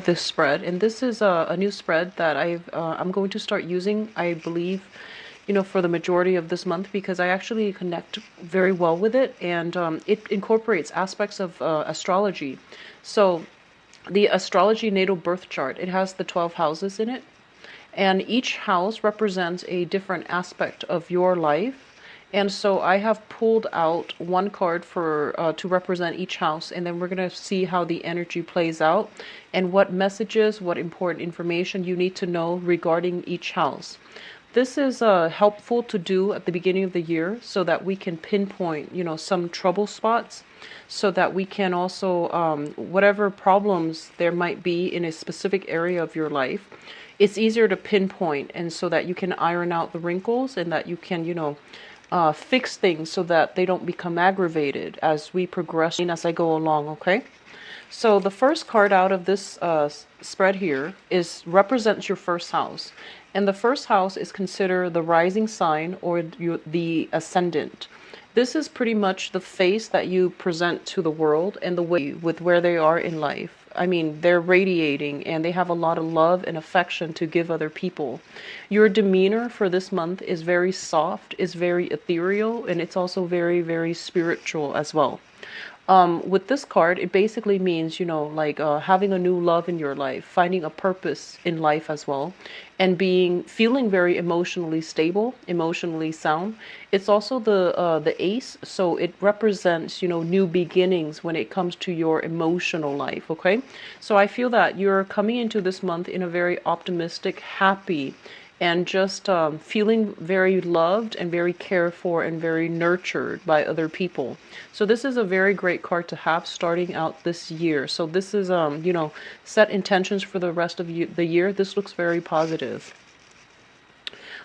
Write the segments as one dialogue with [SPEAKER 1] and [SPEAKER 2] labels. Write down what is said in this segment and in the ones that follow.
[SPEAKER 1] this spread, and this is a new spread that I'm going to start using, I believe, for the majority of this month, because I actually connect very well with it, and it incorporates aspects of astrology. So the astrology natal birth chart, it has the 12 houses in it, and each house represents a different aspect of your life. And so I have pulled out one card for to represent each house, and then we're going to see how the energy plays out and what messages, what important information you need to know regarding each house. This is helpful to do at the beginning of the year so that we can pinpoint, some trouble spots, so that we can also, whatever problems there might be in a specific area of your life, it's easier to pinpoint, and so that you can iron out the wrinkles, and that you can, fix things so that they don't become aggravated as we progress as I go along, okay? So the first card out of this spread here represents your first house. And the first house is considered the rising sign, or the ascendant. This is pretty much the face that you present to the world and the way with where they are in life. I mean, they're radiating and they have a lot of love and affection to give other people. Your demeanor for this month is very soft, is very ethereal, and it's also very, very spiritual as well. With this card, it basically means, like having a new love in your life, finding a purpose in life as well, and feeling very emotionally stable, emotionally sound. It's also the ace, so it represents, new beginnings when it comes to your emotional life. Okay, so I feel that you're coming into this month in a very optimistic, happy, and just feeling very loved and very cared for and very nurtured by other people. So this is a very great card to have starting out this year. So this is, set intentions for the rest of the year. This looks very positive.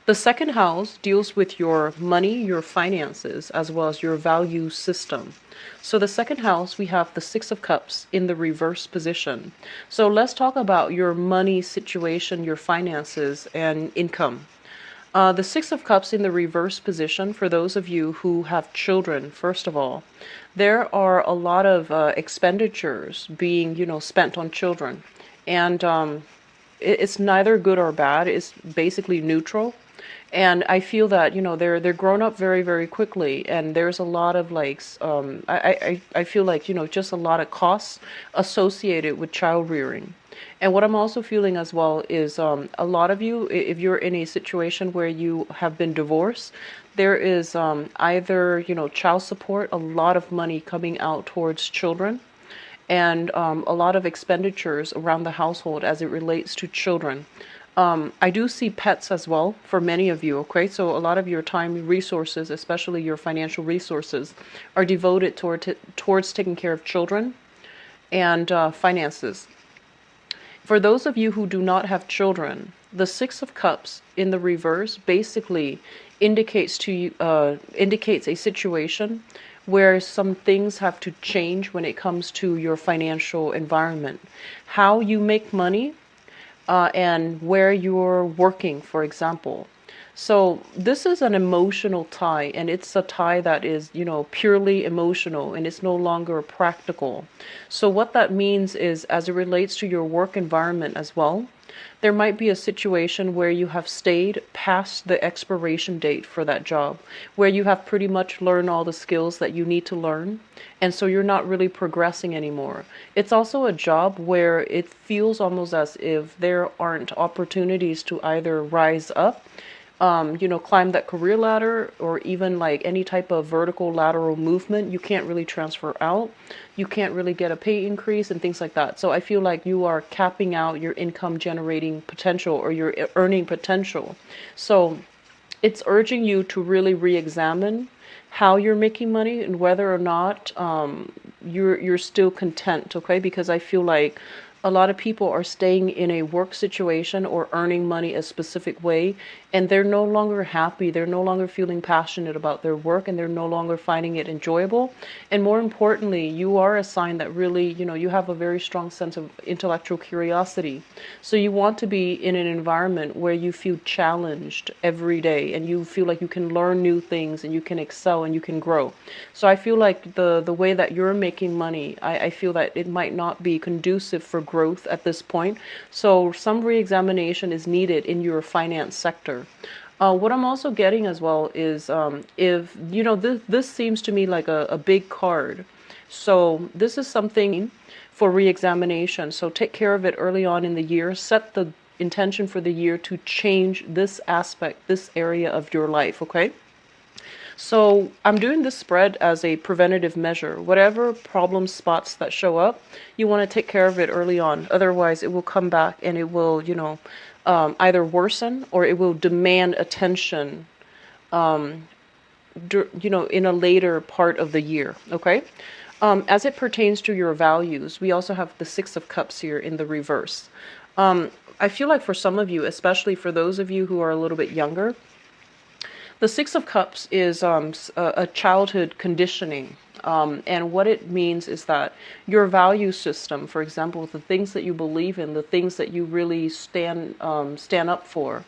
[SPEAKER 1] The second house deals with your money, your finances, as well as your value system. So the second house, we have the Six of Cups in the reverse position. So let's talk about your money situation, your finances, and income. The Six of Cups in the reverse position, for those of you who have children, first of all, there are a lot of expenditures being, spent on children. And it's neither good or bad. It's basically neutral. And I feel that, they're grown up very, very quickly, and there's a lot of I feel like, just a lot of costs associated with child rearing. And what I'm also feeling as well is a lot of you, if you're in a situation where you have been divorced, there is either, child support, a lot of money coming out towards children, and a lot of expenditures around the household as it relates to children. I do see pets as well for many of you, okay? So a lot of your time resources, especially your financial resources, are devoted towards taking care of children and finances. For those of you who do not have children, the Six of Cups in the reverse basically indicates a situation where some things have to change when it comes to your financial environment. How you make money, and where you're working, for example. So this is an emotional tie, and it's a tie that is, purely emotional, and it's no longer practical. So what that means is, as it relates to your work environment as well, there might be a situation where you have stayed past the expiration date for that job, where you have pretty much learned all the skills that you need to learn, and so you're not really progressing anymore. It's also a job where it feels almost as if there aren't opportunities to either rise up, climb that career ladder, or even like any type of vertical lateral movement. You can't really transfer out. You can't really get a pay increase and things like that. So I feel like you are capping out your income generating potential, or your earning potential. So it's urging you to really re-examine how you're making money and whether or not you're still content, okay? Because I feel like a lot of people are staying in a work situation or earning money a specific way, and they're no longer happy. They're no longer feeling passionate about their work, and they're no longer finding it enjoyable. And more importantly, you are a sign that really, you have a very strong sense of intellectual curiosity. So you want to be in an environment where you feel challenged every day, and you feel like you can learn new things, and you can excel, and you can grow. So I feel like the way that you're making money, I feel that it might not be conducive for growth at this point. So some reexamination is needed in your finance sector. What I'm also getting as well is if, this seems to me like a big card. So this is something for reexamination. So take care of it early on in the year. Set the intention for the year to change this aspect, this area of your life, okay? So I'm doing this spread as a preventative measure. Whatever problem spots that show up, you want to take care of it early on. Otherwise, it will come back and it will, either worsen or it will demand attention, in a later part of the year. Okay. As it pertains to your values, we also have the Six of Cups here in the reverse. I feel like for some of you, especially for those of you who are a little bit younger, the Six of Cups is a childhood conditioning. And what it means is that your value system, for example, the things that you believe in, the things that you really stand up for,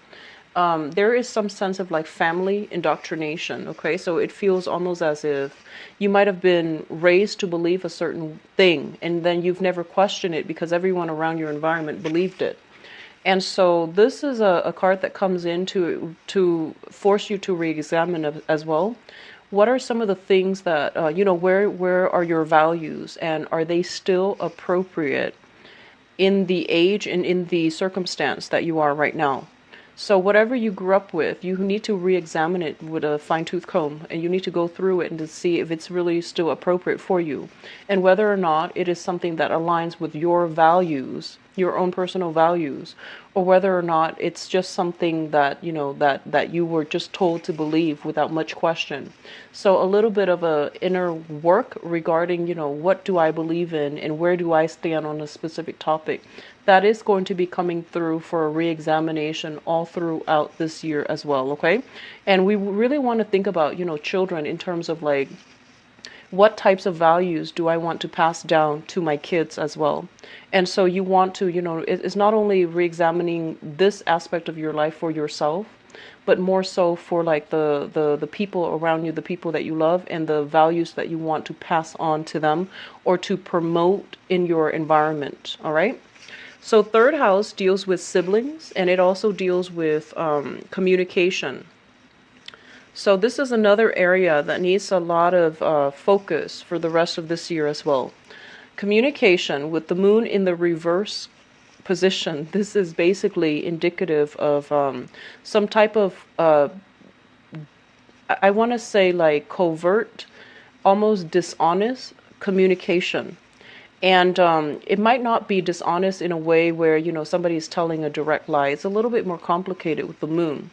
[SPEAKER 1] there is some sense of like family indoctrination. Okay, so it feels almost as if you might have been raised to believe a certain thing, and then you've never questioned it because everyone around your environment believed it. And so this is a card that comes in to force you to re-examine as well. What are some of the things that, where are your values, and are they still appropriate in the age and in the circumstance that you are right now? So whatever you grew up with, you need to re-examine it with a fine-tooth comb, and you need to go through it and to see if it's really still appropriate for you, and whether or not it is something that aligns with your values, your own personal values, or whether or not it's just something that, that you were just told to believe without much question. So a little bit of a inner work regarding, what do I believe in and where do I stand on a specific topic. That is going to be coming through for a re-examination all throughout this year as well, okay? And we really want to think about, children in terms of like, what types of values do I want to pass down to my kids as well? And so you want to, it's not only re-examining this aspect of your life for yourself, but more so for like the people around you, the people that you love, and the values that you want to pass on to them or to promote in your environment, all right? So third house deals with siblings, and it also deals with communication. So this is another area that needs a lot of focus for the rest of this year as well. Communication with the moon in the reverse position. This is basically indicative of some type of, I want to say like covert, almost dishonest communication. And it might not be dishonest in a way where, somebody is telling a direct lie. It's a little bit more complicated with the moon.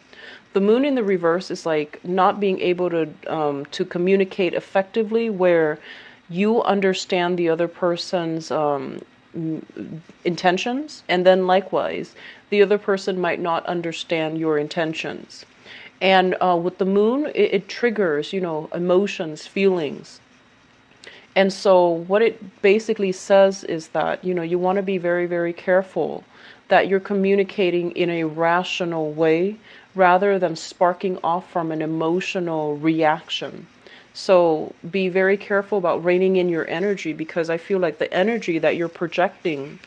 [SPEAKER 1] The moon in the reverse is like not being able to communicate effectively, where you understand the other person's intentions, and then likewise, the other person might not understand your intentions. And with the moon, it triggers, emotions, feelings. And so what it basically says is that, you want to be very, very careful that you're communicating in a rational way rather than sparking off from an emotional reaction. So be very careful about reining in your energy, because I feel like the energy that you're projecting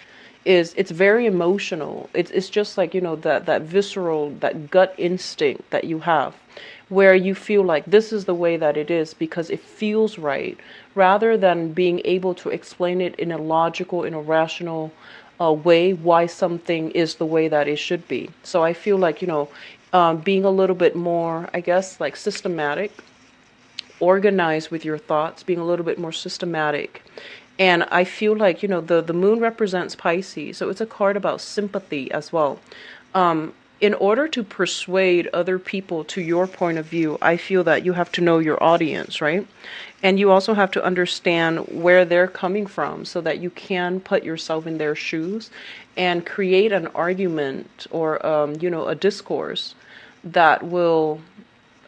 [SPEAKER 1] it's very emotional. It's just like, that visceral, that gut instinct that you have, where you feel like this is the way that it is because it feels right, rather than being able to explain it in a logical, in a rational way, why something is the way that it should be. So I feel like, being a little bit more, I guess, like systematic, organized with your thoughts, being a little bit more systematic. And I feel like, the moon represents Pisces, so it's a card about sympathy as well. In order to persuade other people to your point of view, I feel that you have to know your audience, right? And you also have to understand where they're coming from so that you can put yourself in their shoes and create an argument or, a discourse that will,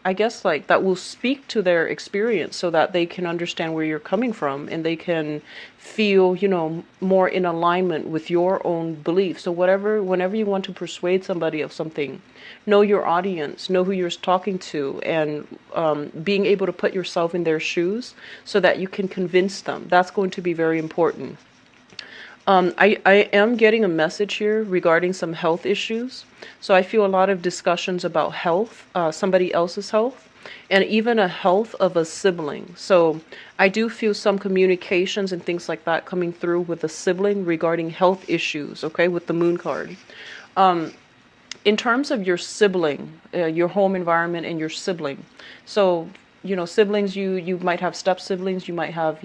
[SPEAKER 1] I guess, like that will speak to their experience so that they can understand where you're coming from and they can feel, more in alignment with your own beliefs. So whenever you want to persuade somebody of something, know your audience, know who you're talking to, and being able to put yourself in their shoes so that you can convince them. That's going to be very important. I am getting a message here regarding some health issues. So I feel a lot of discussions about health, somebody else's health, and even a health of a sibling. So I do feel some communications and things like that coming through with a sibling regarding health issues, okay, with the moon card. In terms of your sibling, your home environment and your sibling. So, siblings, you might have step siblings, you might have,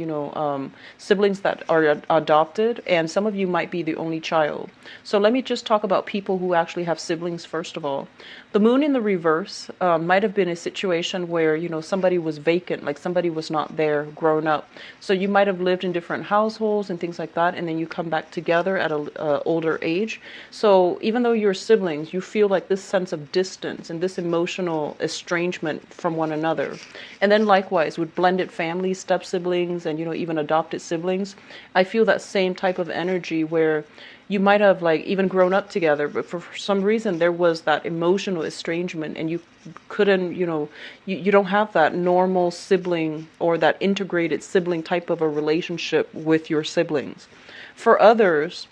[SPEAKER 1] siblings that are adopted, and some of you might be the only child. So let me just talk about people who actually have siblings first of all. The moon in the reverse might have been a situation where, somebody was vacant, like somebody was not there grown up. So you might have lived in different households and things like that, and then you come back together at a older age. So even though you're siblings, you feel like this sense of distance and this emotional estrangement from one another. And then likewise with blended families, step siblings, and even adopted siblings, I feel that same type of energy where you might have like even grown up together, but for some reason there was that emotional estrangement, and you couldn't, you don't have that normal sibling or that integrated sibling type of a relationship with your siblings. For others,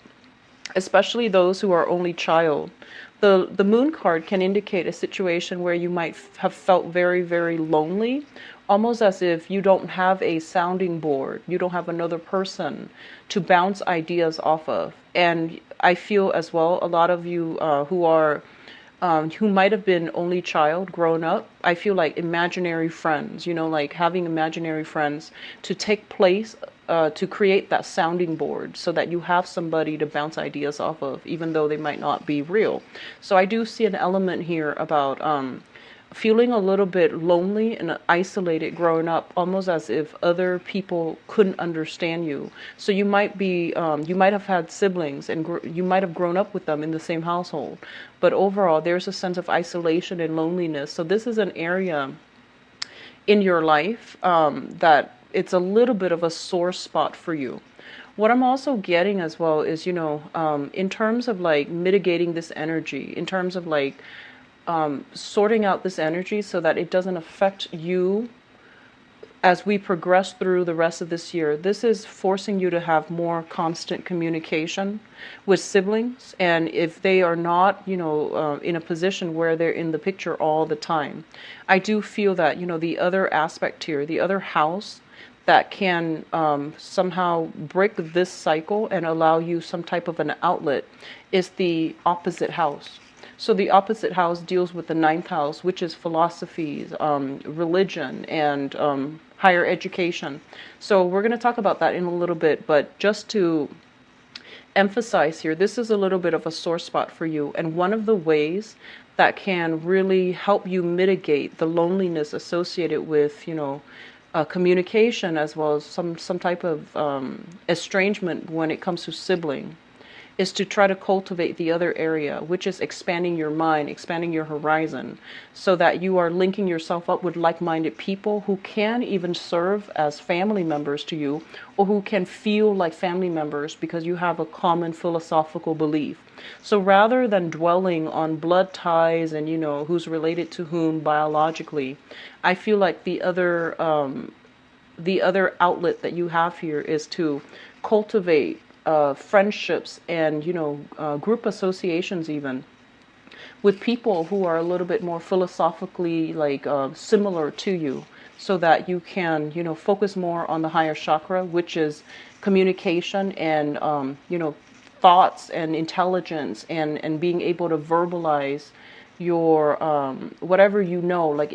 [SPEAKER 1] especially those who are only child, the moon card can indicate a situation where you might have felt very, very lonely, almost as if you don't have a sounding board, you don't have another person to bounce ideas off of. And I feel as well, a lot of you who might have been only child grown up, I feel like imaginary friends, like having imaginary friends to take place, to create that sounding board so that you have somebody to bounce ideas off of, even though they might not be real. So I do see an element here about feeling a little bit lonely and isolated growing up, almost as if other people couldn't understand you. So you might be, you might have had siblings and you might have grown up with them in the same household, but overall there's a sense of isolation and loneliness. So this is an area in your life that it's a little bit of a sore spot for you. What I'm also getting as well is, in terms of like mitigating this energy, in terms of like sorting out this energy so that it doesn't affect you as we progress through the rest of this year. This is forcing you to have more constant communication with siblings, and if they are not, in a position where they're in the picture all the time, I do feel that, the other aspect here, the other house that can somehow break this cycle and allow you some type of an outlet is the opposite house. So the opposite house deals with the ninth house, which is philosophies, religion, and higher education. So we're going to talk about that in a little bit, but just to emphasize here, this is a little bit of a sore spot for you. And one of the ways that can really help you mitigate the loneliness associated with, communication, as well as some type of estrangement when it comes to sibling, is to try to cultivate the other area, which is expanding your mind, expanding your horizon, so that you are linking yourself up with like-minded people who can even serve as family members to you, or who can feel like family members because you have a common philosophical belief. So rather than dwelling on blood ties and, who's related to whom biologically, I feel like the other outlet that you have here is to cultivate friendships and group associations even with people who are a little bit more philosophically like similar to you, so that you can focus more on the higher chakra, which is communication and thoughts and intelligence, and being able to verbalize your whatever like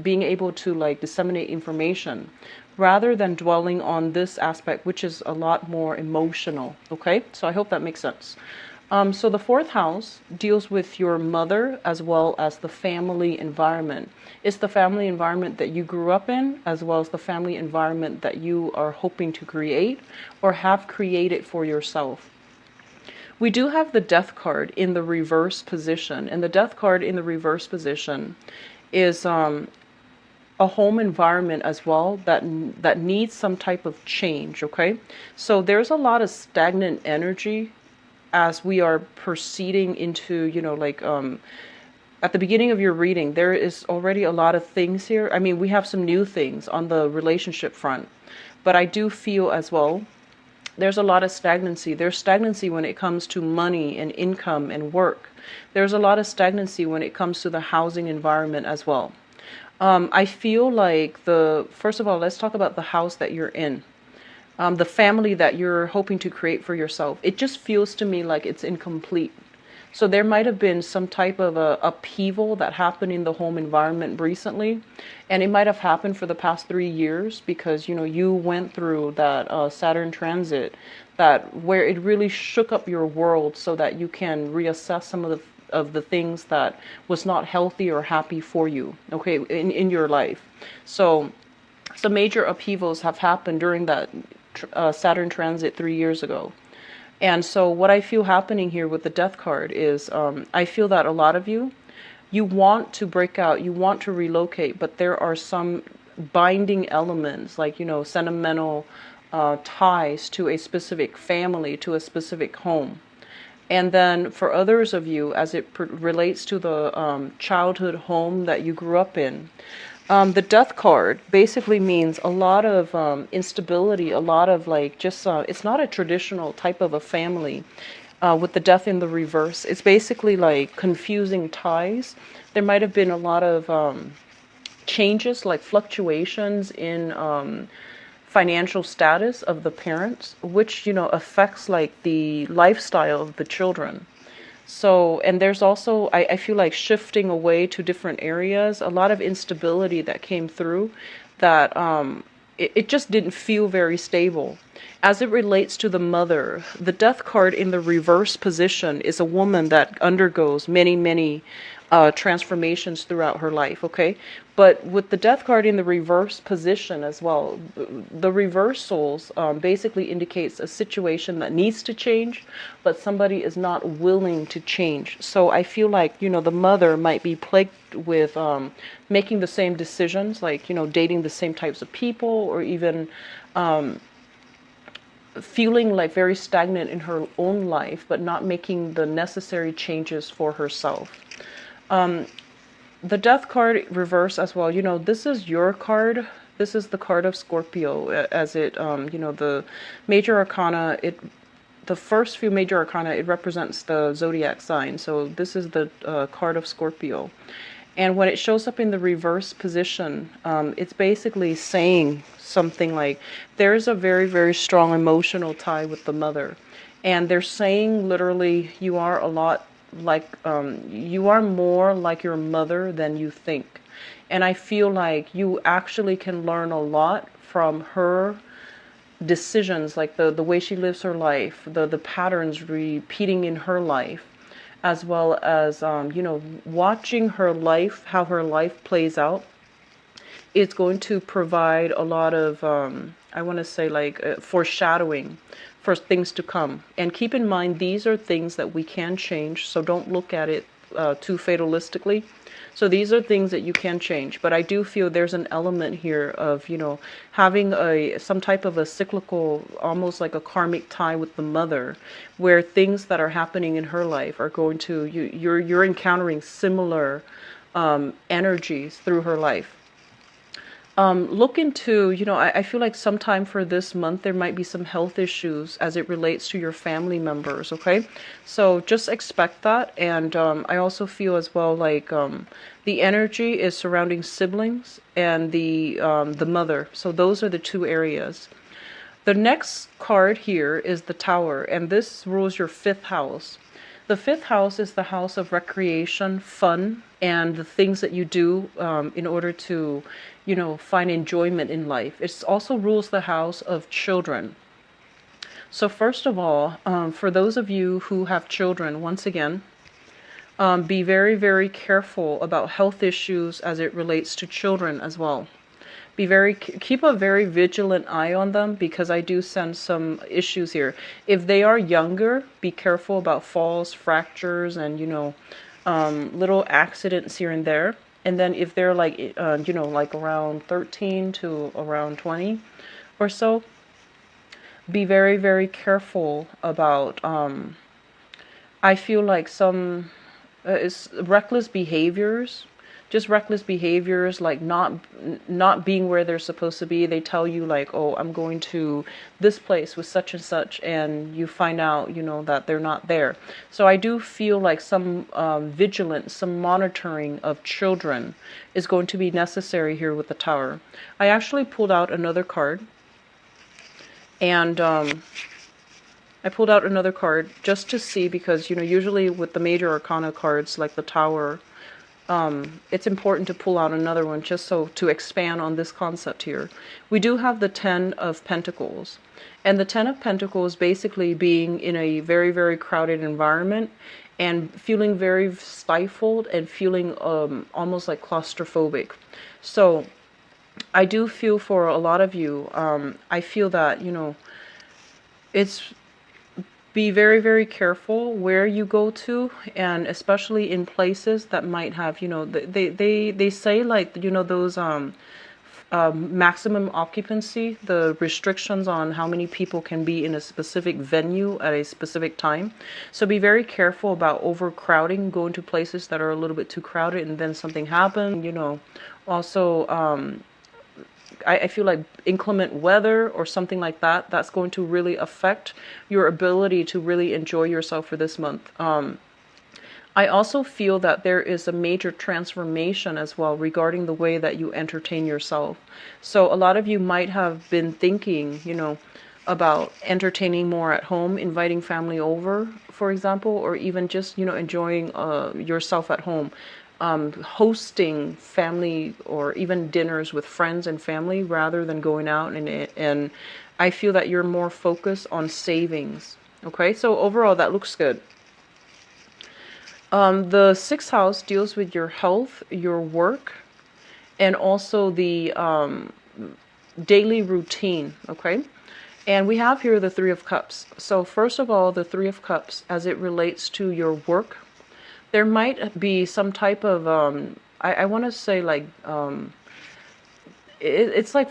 [SPEAKER 1] being able to like disseminate information, rather than dwelling on this aspect, which is a lot more emotional. Okay, so I hope that makes sense. So the fourth house deals with your mother as well as the family environment. It's the family environment that you grew up in, as well as the family environment that you are hoping to create or have created for yourself. We do have the death card in the reverse position, and the death card in the reverse position is a home environment as well that needs some type of change. Okay, so there's a lot of stagnant energy as we are proceeding into at the beginning of your reading. There is already a lot of things here. I mean, we have some new things on the relationship front, but I do feel as well There's a lot of stagnancy. There's stagnancy when it comes to money and income and work. There's a lot of stagnancy when it comes to the housing environment as well. I feel like first of all, let's talk about the house that you're in. The family that you're hoping to create for yourself. It just feels to me like it's incomplete. So there might have been some type of a upheaval that happened in the home environment recently, and it might have happened for the past 3 years because you went through that Saturn transit, that where it really shook up your world so that you can reassess some of the things that was not healthy or happy for you, okay, in your life. So some major upheavals have happened during that Saturn transit 3 years ago. And so what I feel happening here with the death card is I feel that a lot of you want to break out, you want to relocate, but there are some binding elements like, sentimental ties to a specific family, to a specific home. And then for others of you, as it relates to the childhood home that you grew up in, the death card basically means a lot of instability, a lot of like just, it's not a traditional type of a family with the death in the reverse. It's basically like confusing ties. There might have been a lot of changes, like fluctuations in financial status of the parents, which, affects like the lifestyle of the children. So, and there's also, I feel like shifting away to different areas, a lot of instability that came through that it just didn't feel very stable. As it relates to the mother, the death card in the reverse position is a woman that undergoes many, many transformations throughout her life, okay? But with the death card in the reverse position as well, the reversals basically indicates a situation that needs to change, but somebody is not willing to change. So I feel like, the mother might be plagued with making the same decisions, like, dating the same types of people, or even feeling like very stagnant in her own life, but not making the necessary changes for herself. The death card reverse as well, this is your card. This is the card of Scorpio, as it, the major arcana, the first few major arcana, it represents the zodiac sign. So this is the card of Scorpio. And when it shows up in the reverse position, it's basically saying something like, there's a very, very strong emotional tie with the mother. And they're saying literally, you are a lot like, you are more like your mother than you think. And I feel like you actually can learn a lot from her decisions, like the way she lives her life, the patterns repeating in her life, as well as, watching her life, how her life plays out. It's going to provide a lot of, I want to say like foreshadowing for things to come. And keep in mind, these are things that we can change, so don't look at it too fatalistically. So these are things that you can change, but I do feel there's an element here of, having some type of a cyclical, almost like a karmic tie with the mother, where things that are happening in her life are going to, you're encountering similar energies through her life. Look into, I feel like sometime for this month there might be some health issues as it relates to your family members, okay? So just expect that. And I also feel as well like the energy is surrounding siblings and the mother. So those are the two areas. The next card here is the Tower, and this rules your fifth house. The fifth house is the house of recreation, fun, and the things that you do in order to, find enjoyment in life. It also rules the house of children. So first of all, for those of you who have children, once again, be very, very careful about health issues as it relates to children as well. Keep a very vigilant eye on them, because I do sense some issues here. If they are younger, be careful about falls, fractures, and little accidents here and there. And then if they're like like around 13 to around 20 or so, be very, very careful about I feel like some reckless behaviors. just reckless behaviors, like not being where they're supposed to be. They tell you like, oh, I'm going to this place with such and such, and you find out, that they're not there. So I do feel like some vigilance, some monitoring of children is going to be necessary here with the Tower. I actually pulled out another card, and I pulled out another card just to see, because usually with the major arcana cards like the Tower, it's important to pull out another one just so to expand on this concept here. We do have the Ten of Pentacles, and the Ten of Pentacles basically being in a very, very crowded environment and feeling very stifled and feeling almost like claustrophobic. So I do feel for a lot of you, I feel that, it's be very, very careful where you go to, and especially in places that might have, they say like, those maximum occupancy, the restrictions on how many people can be in a specific venue at a specific time. So be very careful about overcrowding, going to places that are a little bit too crowded and then something happens, Also, I feel like inclement weather or something like that, that's going to really affect your ability to really enjoy yourself for this month. I also feel that there is a major transformation as well regarding the way that you entertain yourself. So a lot of you might have been thinking, about entertaining more at home, inviting family over, for example, or even just, enjoying yourself at home. Hosting family or even dinners with friends and family rather than going out, and I feel that you're more focused on savings. Okay, so overall that looks good. The sixth house deals with your health, your work, and also the daily routine. Okay, and we have here the Three of Cups. So first of all, the Three of Cups as it relates to your work, there might be some type of, I want to say like, it's like,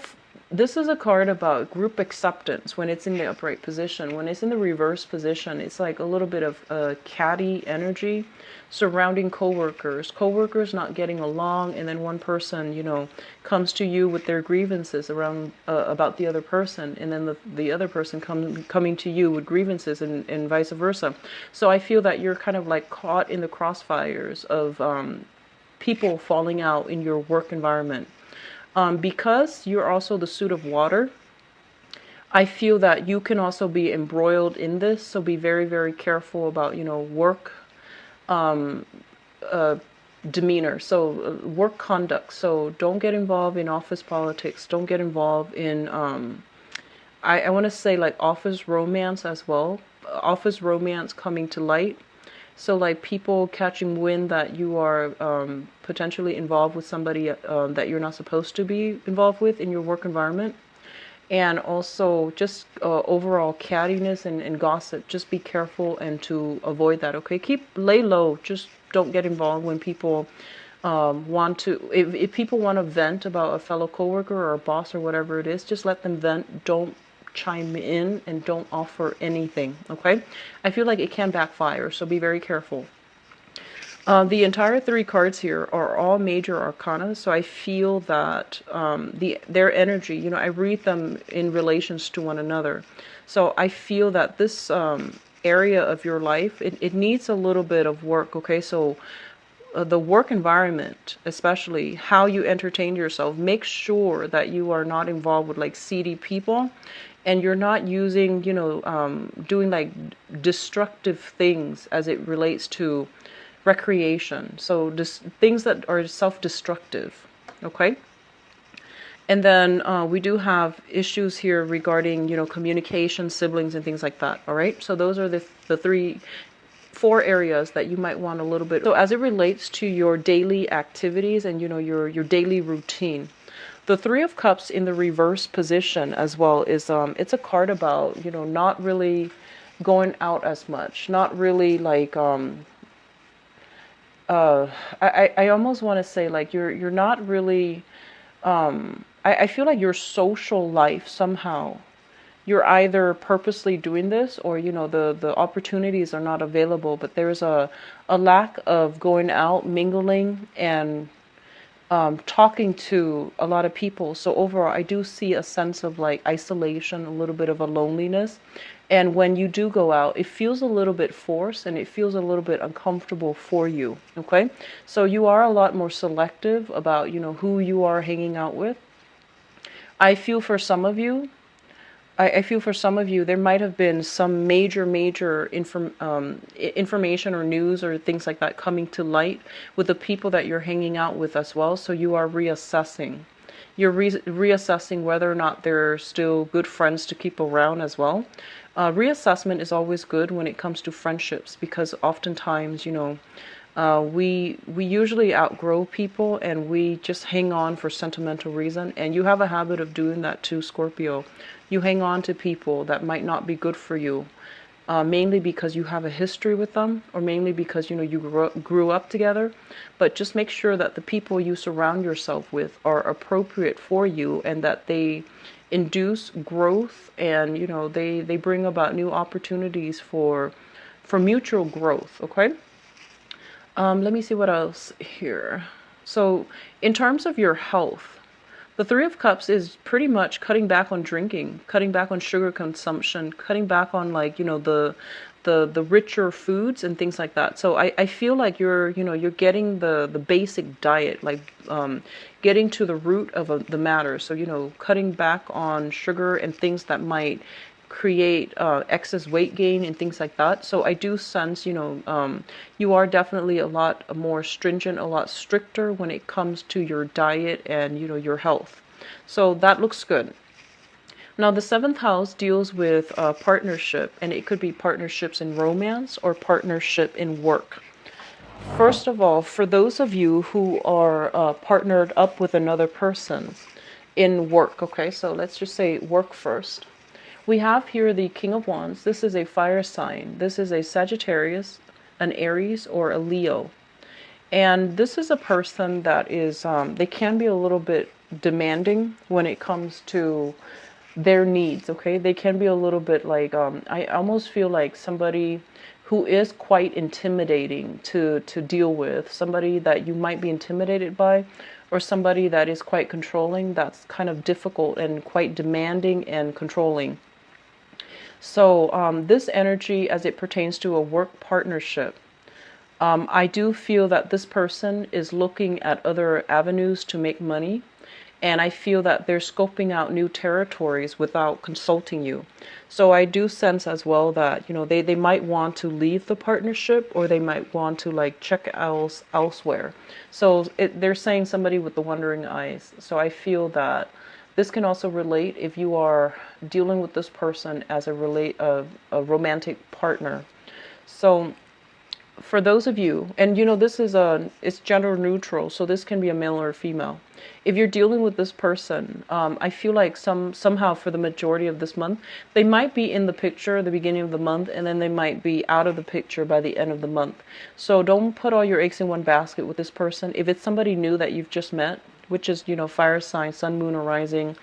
[SPEAKER 1] this is a card about group acceptance when it's in the upright position. When it's in the reverse position, it's like a little bit of catty energy surrounding coworkers not getting along, and then one person, comes to you with their grievances around about the other person, and then the other person coming to you with grievances, and vice versa. So I feel that you're kind of like caught in the crossfires of people falling out in your work environment. Because you're also the suit of water, I feel that you can also be embroiled in this. So be very, very careful about, work demeanor. So work conduct. So don't get involved in office politics. Don't get involved in, I want to say like office romance as well. Office romance coming to light. So like people catching wind that you are potentially involved with somebody that you're not supposed to be involved with in your work environment. And also just overall cattiness and gossip. Just be careful and to avoid that, okay? Lay low. Just don't get involved when people want to, if people want to vent about a fellow coworker or a boss or whatever it is, just let them vent. Don't chime in and don't offer anything, okay? I feel like it can backfire, so be very careful. The entire three cards here are all major arcana, so I feel that their energy, I read them in relations to one another. So I feel that this area of your life, it needs a little bit of work, okay? So the work environment, especially how you entertain yourself, make sure that you are not involved with like seedy people, and you're not using, doing like destructive things as it relates to recreation. So just things that are self-destructive, okay? And then we do have issues here regarding, communication, siblings, and things like that, all right? So those are the four areas that you might want a little bit. So as it relates to your daily activities and, your daily routine, the Three of Cups in the reverse position as well is, it's a card about, not really going out as much, not really like, I almost want to say like you're not really, I feel like your social life somehow, you're either purposely doing this or, the opportunities are not available, but there's a lack of going out, mingling, and talking to a lot of people. So overall, I do see a sense of like isolation, a little bit of a loneliness. And when you do go out, it feels a little bit forced and it feels a little bit uncomfortable for you. Okay. So you are a lot more selective about, who you are hanging out with. I feel for some of you, I feel for some of you, there might have been some major information or news or things like that coming to light with the people that you're hanging out with as well. So you are reassessing. You're reassessing whether or not they're still good friends to keep around as well. Reassessment is always good when it comes to friendships because oftentimes, we usually outgrow people and we just hang on for sentimental reason. And you have a habit of doing that too, Scorpio. You hang on to people that might not be good for you, mainly because you have a history with them, or mainly because you grew up together. But just make sure that the people you surround yourself with are appropriate for you and that they induce growth and they bring about new opportunities for mutual growth. Okay. Let me see what else here. So, in terms of your health, the Three of Cups is pretty much cutting back on drinking, cutting back on sugar consumption, cutting back on like, the richer foods and things like that. So I feel like you're getting the basic diet, like getting to the root of the matter. So, cutting back on sugar and things that might create excess weight gain and things like that. So I do sense, you are definitely a lot more stringent, a lot stricter when it comes to your diet and, your health. So that looks good. Now, the seventh house deals with partnership, and it could be partnerships in romance or partnership in work. First of all, for those of you who are partnered up with another person in work, okay, so let's just say work first. We have here the King of Wands. This is a fire sign. This is a Sagittarius, an Aries, or a Leo. And this is a person that is, they can be a little bit demanding when it comes to their needs, okay? They can be a little bit like, I almost feel like somebody who is quite intimidating to deal with, somebody that you might be intimidated by, or somebody that is quite controlling, that's kind of difficult and quite demanding and controlling. So this energy, as it pertains to a work partnership, I do feel that this person is looking at other avenues to make money. And I feel that they're scoping out new territories without consulting you. So I do sense as well that, they might want to leave the partnership, or they might want to like check elsewhere. So they're saying somebody with the wandering eyes. So I feel that this can also relate if you are dealing with this person as a romantic partner. So for those of you, and this is it's gender neutral, so this can be a male or a female. If you're dealing with this person, I feel like somehow for the majority of this month, they might be in the picture at the beginning of the month, and then they might be out of the picture by the end of the month. So don't put all your eggs in one basket with this person. If it's somebody new that you've just met, which is, fire sign, sun, moon, or rising,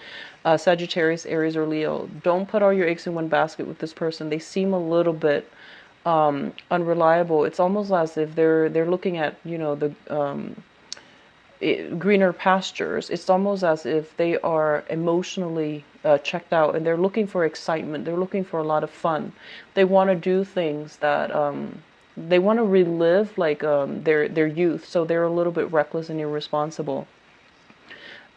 [SPEAKER 1] Sagittarius, Aries, or Leo, don't put all your eggs in one basket with this person. They seem a little bit unreliable. It's almost as if they're looking at, the greener pastures. It's almost as if they are emotionally checked out, and they're looking for excitement. They're looking for a lot of fun. They want to do things that they want to relive like their youth. So they're a little bit reckless and irresponsible.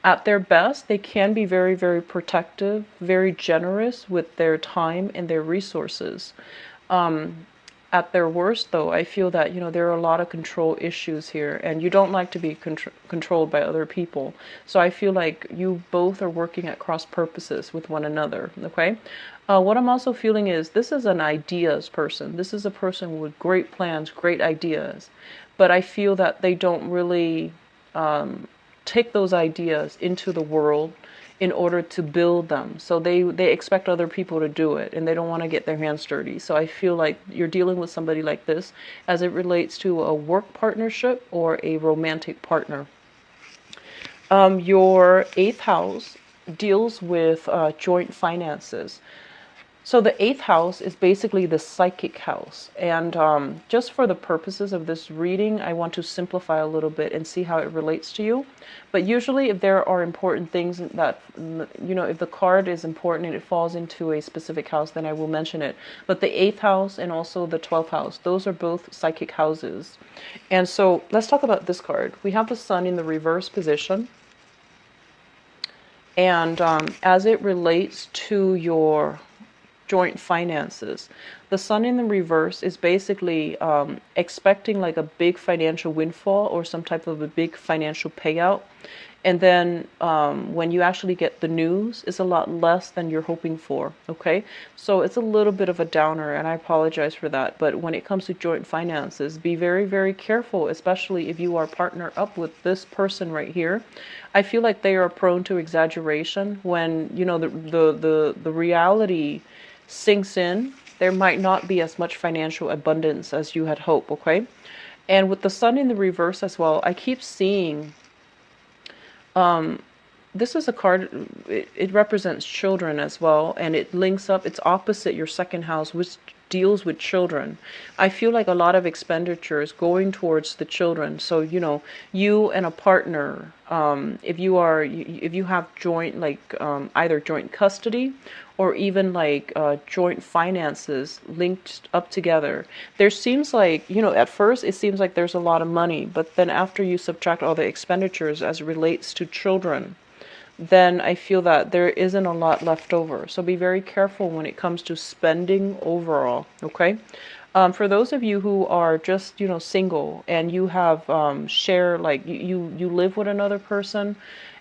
[SPEAKER 1] At their best, they can be very, very protective, very generous with their time and their resources. At their worst, though, I feel that, there are a lot of control issues here, and you don't like to be controlled by other people. So I feel like you both are working at cross purposes with one another, okay? What I'm also feeling is this is an ideas person. This is a person with great plans, great ideas, but I feel that they don't really take those ideas into the world in order to build them. So they expect other people to do it, and they don't want to get their hands dirty. So I feel like you're dealing with somebody like this as it relates to a work partnership or a romantic partner. Your eighth house deals with joint finances. So the eighth house is basically the psychic house. And just for the purposes of this reading, I want to simplify a little bit and see how it relates to you. But usually if there are important things that, if the card is important and it falls into a specific house, then I will mention it. But the eighth house and also the 12th house, those are both psychic houses. And so let's talk about this card. We have the sun in the reverse position. And as it relates to your joint finances, the sun in the reverse is basically expecting like a big financial windfall or some type of a big financial payout. And then when you actually get the news, it's a lot less than you're hoping for. Okay, so it's a little bit of a downer, and I apologize for that. But when it comes to joint finances, be very, very careful, especially if you are partner up with this person right here. I feel like they are prone to exaggeration when the reality sinks in. There might not be as much financial abundance as you had hoped. Okay, and with the sun in the reverse as well, I keep seeing. This is a card, it represents children as well, and it links up, it's opposite your second house, which deals with children. I feel like a lot of expenditures going towards the children. So, you and a partner, if you have joint, like either joint custody or even like joint finances linked up together, there seems like, at first it seems like there's a lot of money, but then after you subtract all the expenditures as it relates to children, then I feel that there isn't a lot left over. So be very careful when it comes to spending overall, okay? For those of you who are just, single and you have share, like you live with another person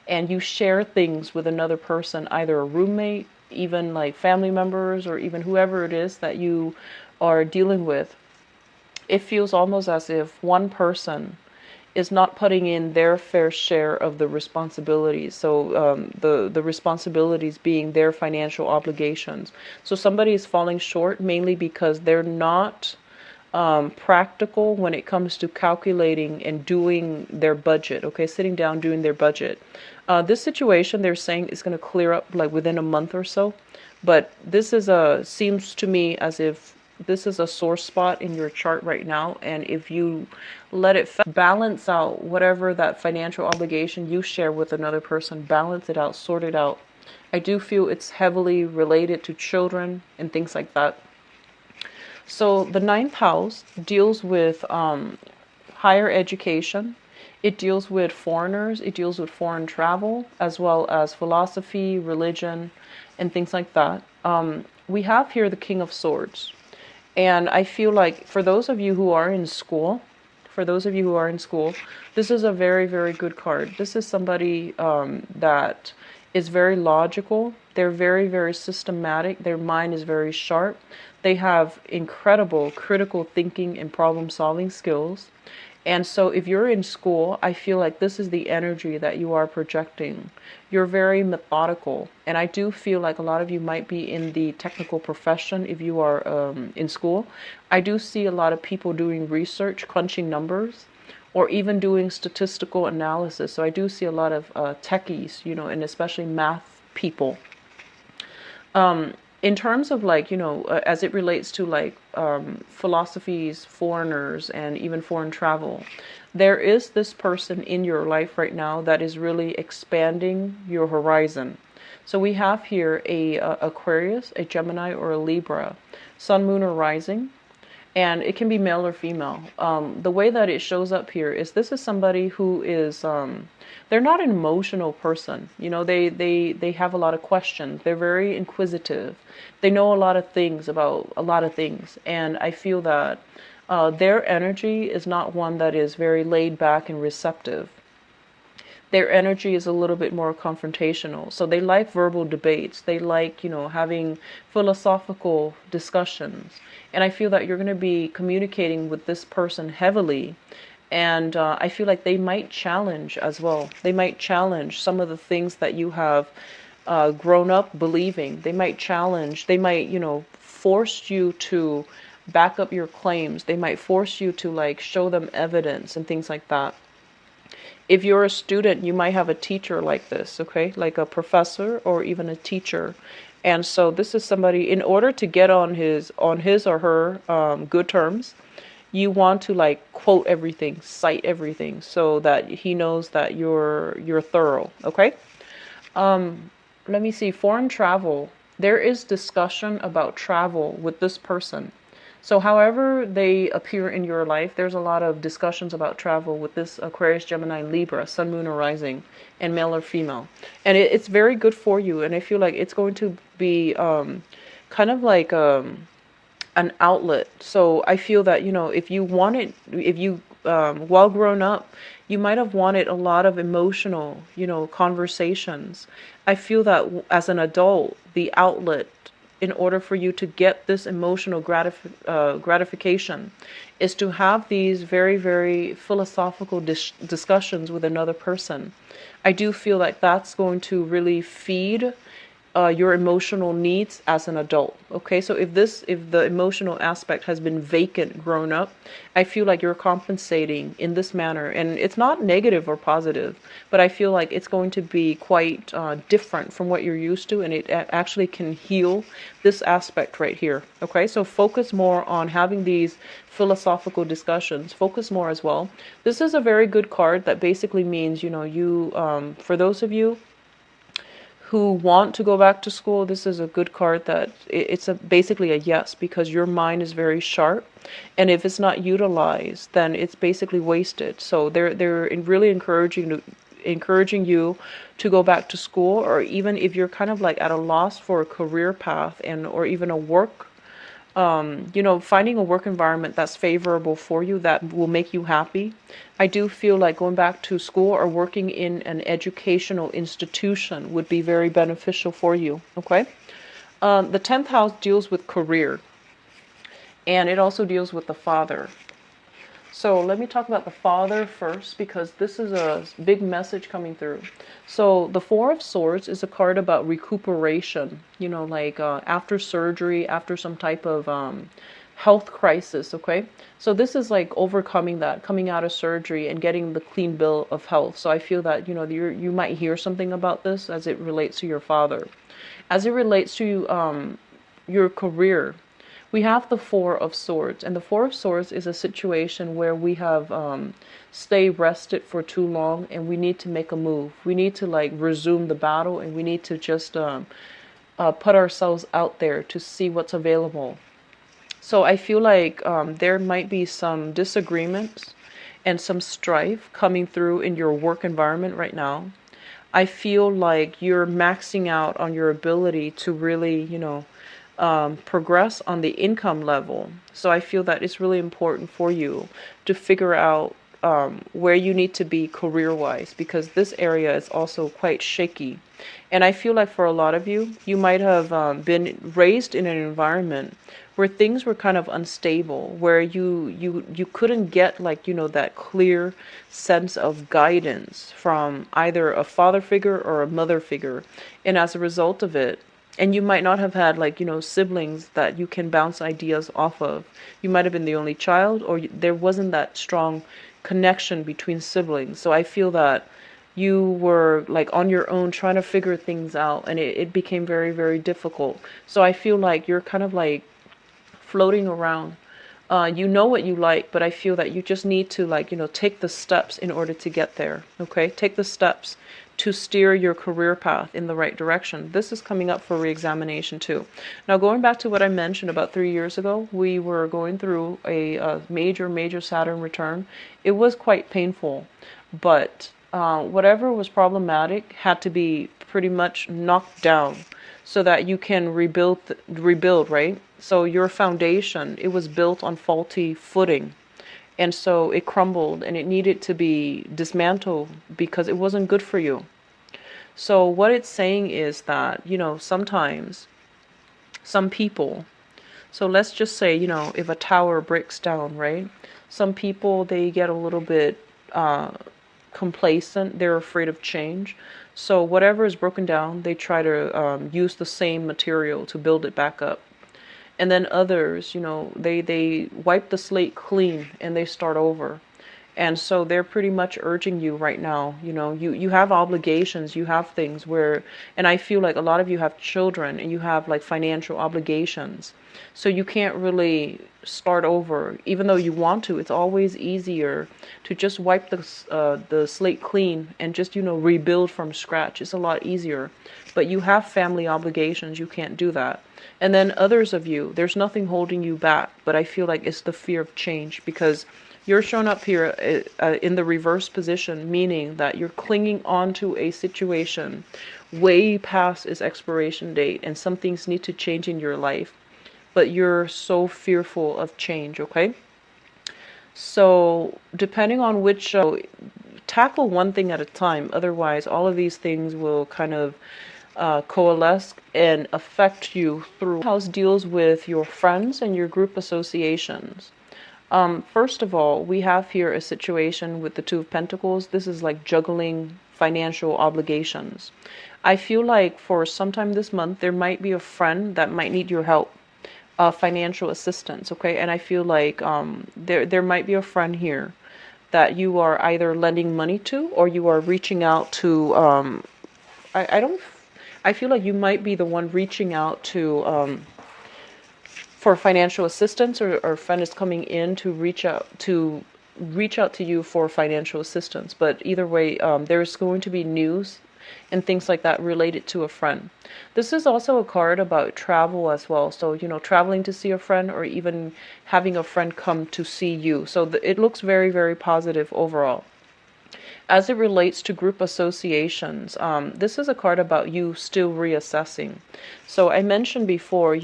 [SPEAKER 1] and you share things with another person, either a roommate, even like family members, or even whoever it is that you are dealing with, it feels almost as if one person is not putting in their fair share of the responsibilities. So the responsibilities being their financial obligations. So somebody is falling short mainly because they're not practical when it comes to calculating and doing their budget. Okay, sitting down doing their budget. This situation they're saying is going to clear up like within a month or so. But this seems to me as if this is a sore spot in your chart right now, and if you let it balance out whatever that financial obligation you share with another person, balance it out, sort it out. I do feel it's heavily related to children and things like that. So the ninth house deals with higher education. It deals with foreigners. It deals with foreign travel, as well as philosophy, religion, and things like that. We have here the King of Swords. And I feel like for those of you who are in school, this is a very, very good card. This is somebody that is very logical. They're very, very systematic. Their mind is very sharp. They have incredible critical thinking and problem solving skills. And so if you're in school, I feel like this is the energy that you are projecting. You're very methodical. And I do feel like a lot of you might be in the technical profession if you are in school. I do see a lot of people doing research, crunching numbers, or even doing statistical analysis. So I do see a lot of techies, and especially math people. In terms of like, as it relates to like philosophies, foreigners, and even foreign travel, there is this person in your life right now that is really expanding your horizon. So we have here a Aquarius, a Gemini, or a Libra, Sun, Moon, or Rising. And it can be male or female. The way that it shows up here is this is somebody who is, they're not an emotional person. They have a lot of questions. They're very inquisitive. They know a lot of things about a lot of things. And I feel that their energy is not one that is very laid back and receptive. Their energy is a little bit more confrontational. So they like verbal debates. They like, having philosophical discussions. And I feel that you're going to be communicating with this person heavily. And I feel like they might challenge as well. They might challenge some of the things that you have grown up believing. They might challenge, they might, force you to back up your claims. They might force you to like show them evidence and things like that. If you're a student, you might have a teacher like this, okay? Like a professor or even a teacher. And so this is somebody, in order to get on his or her good terms, you want to like quote everything, cite everything, so that he knows that you're thorough. Okay. Let me see. Foreign travel. There is discussion about travel with this person. So however they appear in your life, there's a lot of discussions about travel with this Aquarius, Gemini, Libra, Sun, Moon, or Rising, and male or female. And it's very good for you. And I feel like it's going to be kind of like an outlet. So I feel that, if you wanted, if you, while grown up, you might have wanted a lot of emotional, conversations. I feel that as an adult, the outlet in order for you to get this emotional gratification is to have these very, very philosophical discussions with another person. I do feel like that's going to really feed your emotional needs as an adult. Okay, so if the emotional aspect has been vacant grown up, I feel like you're compensating in this manner, and it's not negative or positive, but I feel like it's going to be quite different from what you're used to, and it actually can heal this aspect right here. Okay, so focus more on having these philosophical discussions. Focus more as well. This is a very good card that basically means, you for those of you who want to go back to school, this is a good card that it's basically a yes, because your mind is very sharp, and if it's not utilized, then it's basically wasted. So they're really encouraging you to go back to school, or even if you're kind of like at a loss for a career path or even a work, finding a work environment that's favorable for you, that will make you happy. I do feel like going back to school or working in an educational institution would be very beneficial for you. Okay. The 10th house deals with career, and it also deals with the father. So let me talk about the father first, because this is a big message coming through. So the Four of Swords is a card about recuperation, like after surgery, after some type of health crisis, okay? So this is like overcoming that, coming out of surgery and getting the clean bill of health. So I feel that, you might hear something about this as it relates to your father. As it relates to your career, we have the Four of Swords, and the Four of Swords is a situation where we have stayed rested for too long, and we need to make a move. We need to like resume the battle, and we need to just put ourselves out there to see what's available. So I feel like there might be some disagreements and some strife coming through in your work environment right now. I feel like you're maxing out on your ability to really, progress on the income level. So I feel that it's really important for you to figure out where you need to be career-wise, because this area is also quite shaky. And I feel like for a lot of you, you might have been raised in an environment where things were kind of unstable, where you couldn't get like, that clear sense of guidance from either a father figure or a mother figure. And as a result of it, and you might not have had like, siblings that you can bounce ideas off of. You might have been the only child, or there wasn't that strong connection between siblings. So I feel that you were like on your own trying to figure things out, and it became very, very difficult. So I feel like you're kind of like floating around. You know what you like, but I feel that you just need to like, take the steps in order to get there. Okay, take the steps to steer your career path in the right direction. This is coming up for re-examination too. Now, going back to what I mentioned about 3 years ago, we were going through a major Saturn return. It was quite painful, but whatever was problematic had to be pretty much knocked down so that you can rebuild, right? So your foundation, it was built on faulty footing. And so it crumbled, and it needed to be dismantled because it wasn't good for you. So what it's saying is that, sometimes some people, so let's just say, if a tower breaks down, right? Some people, they get a little bit complacent. They're afraid of change. So whatever is broken down, they try to use the same material to build it back up. And then others, they wipe the slate clean and they start over. And so they're pretty much urging you right now. You have obligations, you have things where, and I feel like a lot of you have children and you have like financial obligations. So you can't really start over, even though you want to. It's always easier to just wipe the slate clean and just, rebuild from scratch. It's a lot easier. But you have family obligations. You can't do that. And then others of you, there's nothing holding you back. But I feel like it's the fear of change, because you're shown up here in the reverse position, meaning that you're clinging on to a situation way past its expiration date, and some things need to change in your life. But you're so fearful of change, okay? So depending on which, tackle one thing at a time. Otherwise, all of these things will kind of coalesce and affect you through. House deals with your friends and your group associations. First of all, we have here a situation with the Two of Pentacles. This is like juggling financial obligations. I feel like for sometime this month, there might be a friend that might need your help, financial assistance, okay? And I feel like there might be a friend here that you are either lending money to, or you are reaching out to. I feel like you might be the one reaching out to. For financial assistance, or a friend is coming in to reach out to you for financial assistance. But either way, there's going to be news and things like that related to a friend. This is also a card about travel as well. So, traveling to see a friend, or even having a friend come to see you. So it looks very, very positive overall. As it relates to group associations, this is a card about you still reassessing. So I mentioned before,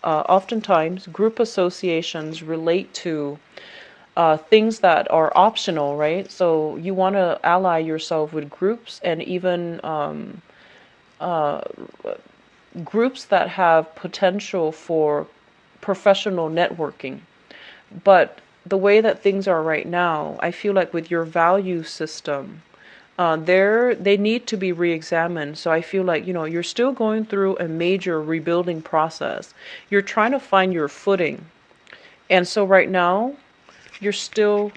[SPEAKER 1] oftentimes group associations relate to things that are optional, right? So you want to ally yourself with groups, and even groups that have potential for professional networking. But the way that things are right now, I feel like with your value system, they need to be re-examined. So I feel like, you're still going through a major rebuilding process. You're trying to find your footing. And so right now, you're still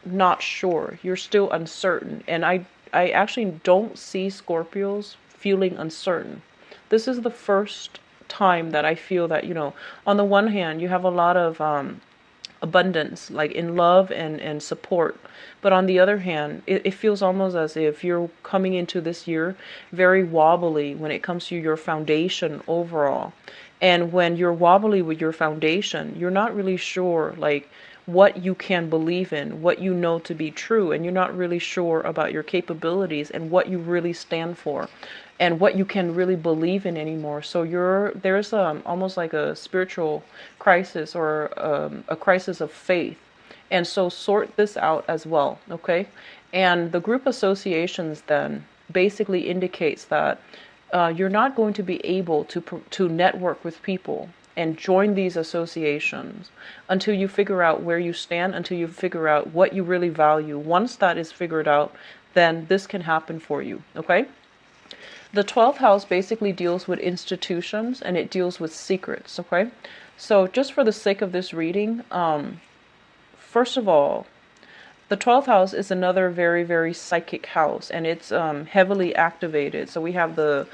[SPEAKER 1] not sure. You're still uncertain. And I actually don't see Scorpios feeling uncertain. This is the first time that I feel that, on the one hand, you have a lot of abundance, like in love and support. But on the other hand, it feels almost as if you're coming into this year very wobbly when it comes to your foundation overall. And when you're wobbly with your foundation, you're not really sure, like, what you can believe in, what you know to be true, and you're not really sure about your capabilities and what you really stand for and what you can really believe in anymore. So there's almost like a spiritual crisis, or a crisis of faith. And so sort this out as well, okay? And the group associations then basically indicates that you're not going to be able to network with people and join these associations until you figure out where you stand, until you figure out what you really value. Once that is figured out, then this can happen for you, okay? The 12th house basically deals with institutions, and it deals with secrets, okay? So just for the sake of this reading, first of all, the 12th house is another very, very psychic house, and it's heavily activated. So we have the